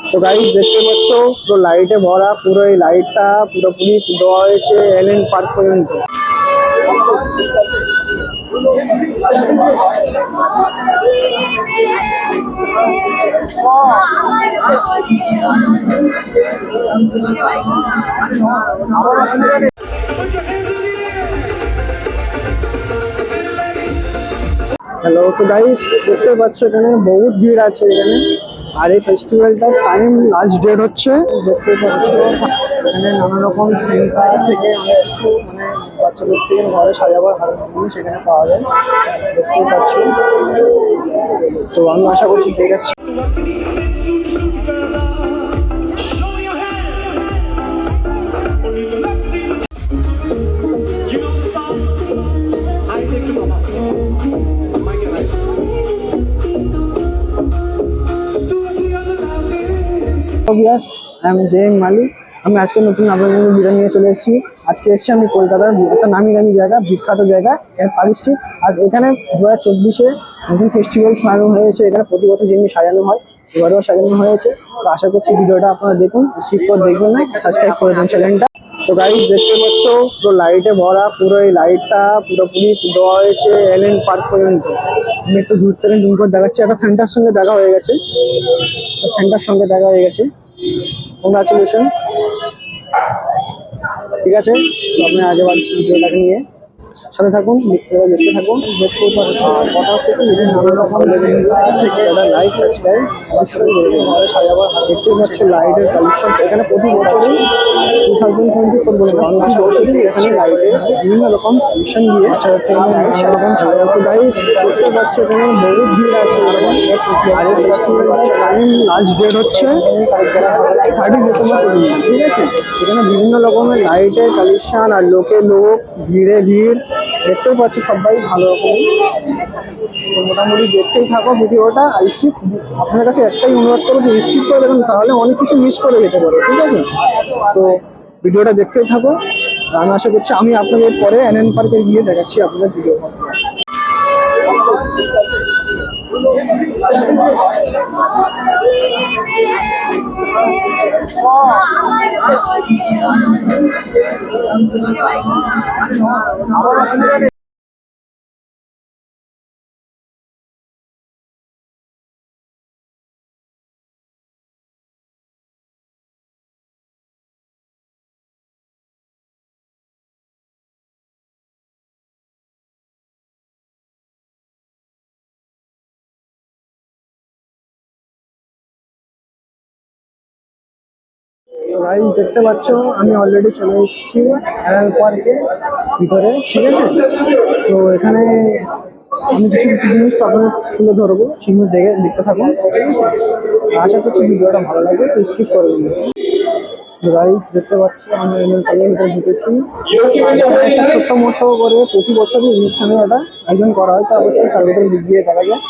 তো গাইস দেখতে পাচ্ছ পুরো লাইটে ভরা, পুরো এই লাইটটা পুরোপুরি দেওয়া হয়েছে এলএন পার্ক পর্যন্ত। হ্যালো, তো গাইস দেখতে পাচ্ছ এখানে বহুত ভিড় আছে এখানে। আর এই ফেস্টিভ্যালটার টাইম লাস্ট ডেট হচ্ছে, দেখতে পাচ্ছ এখানে নানা রকম সেন্টার থেকে অনেক কিছু মানে বাচ্চাদের থেকে ঘরে সাজাবার জিনিস সেখানে পাওয়া যায়, দেখতেই পাচ্ছ। তো আমি আশা করছি ঠিক আছে। আমি আজকে নতুন আপনাদের ভিডিও নিয়ে চলে এসেছি। আজকে এসেছি আমি কলকাতার একটা নামি দামি জায়গা, বিখ্যাত জায়গা পার্ক স্ট্রিট। আজ এখানে 2024-এ নতুন ফেস্টিভ্যাল সাজানো হয়েছে। এখানে প্রতি বছর যেমনি সাজানো হয় এবারেও সাজানো হয়েছে। তো আশা করছি ভিডিওটা আপনারা দেখুন, স্কিপ করে দেখবেন না, সাবস্ক্রাইব করে দেন চ্যানেলটা। তো গাইস দেখতে পাচ্ছ পুরো লাইটে ভরা, পুরো এই লাইটটা পুরোপুরি দেওয়া হয়েছে এলএন পার্ক পর্যন্ত। আমি একটু দূর থেকে জুম করে দেখাচ্ছি। একটা সেন্টার সঙ্গে দেখা হয়ে গেছে, কংগ্রাচুলেশন। ঠিক আছে, তো আপনি আগে বাড়ছি ভিডিওটাকে নিয়ে সাথে থাকুন, দেখতে থাকুন। দেখতে কথা হচ্ছে কি নানা রকম থেকে যারা লাইট সাবস্ক্রাইব অবশ্যই ঘরে সাজাবার দেখতে পাচ্ছ লাইটের কালেকশন। এখানে প্রতি বছরই 2024 বলে বাংলাদেশ বছরই এখানে লাইটের বিভিন্ন রকম কালেকশন দিয়ে সেরকম সাজাতে গাইস দেখতে পাচ্ছ এখানে বহু ভিড় আছে। আর এই ফেস্টিভ্যালটার টাইম লাস্ট ডেট হচ্ছে 30 ডিসেম্বর পর্যন্ত। ঠিক আছে, এখানে বিভিন্ন রকমের লাইটের কালেকশন আর লোকে লোক, ভিড়ে ভিড় দেখতেই পাচ্ছ সবাই ভালো রকম। তো মোটামুটি দেখতেই থাকো ভিডিওটা। আর স্কিপ আপনার কাছে একটাই অনুরোধ করবো যে স্কিপ করে দেখুন, তাহলে অনেক কিছু মিস করে যেতে পারে। ঠিক আছে, তো ভিডিওটা দেখতেই থাকো। আমি আশা করছি আমি আপনাদের পরে এলএন পার্কে গিয়ে দেখাচ্ছি আপনাদের ভিডিও। গাইস দেখতে পাচ্ছ আমি অলরেডি চলে এসেছি এলএন পার্কের ভিতরে। ঠিক আছে, তো এখানে আমি কিছু কিছু জিনিস আপনাদের তুলে ধরবো, সেগুলো দেখতে থাকুন। আশা করছি ভিডিওটা ভালো লাগবে, তো স্কিপ করবেন না। গাইস দেখতে পাচ্ছ আমি এলএন পার্কের ভিতরে ঢুকেছি। ছোট্ট মোটো করে প্রতি বছরই অনুষ্ঠানে একটা আয়োজন করা হয়, তো অবশ্যই তার ভিতরে গিয়ে দেখা যায়।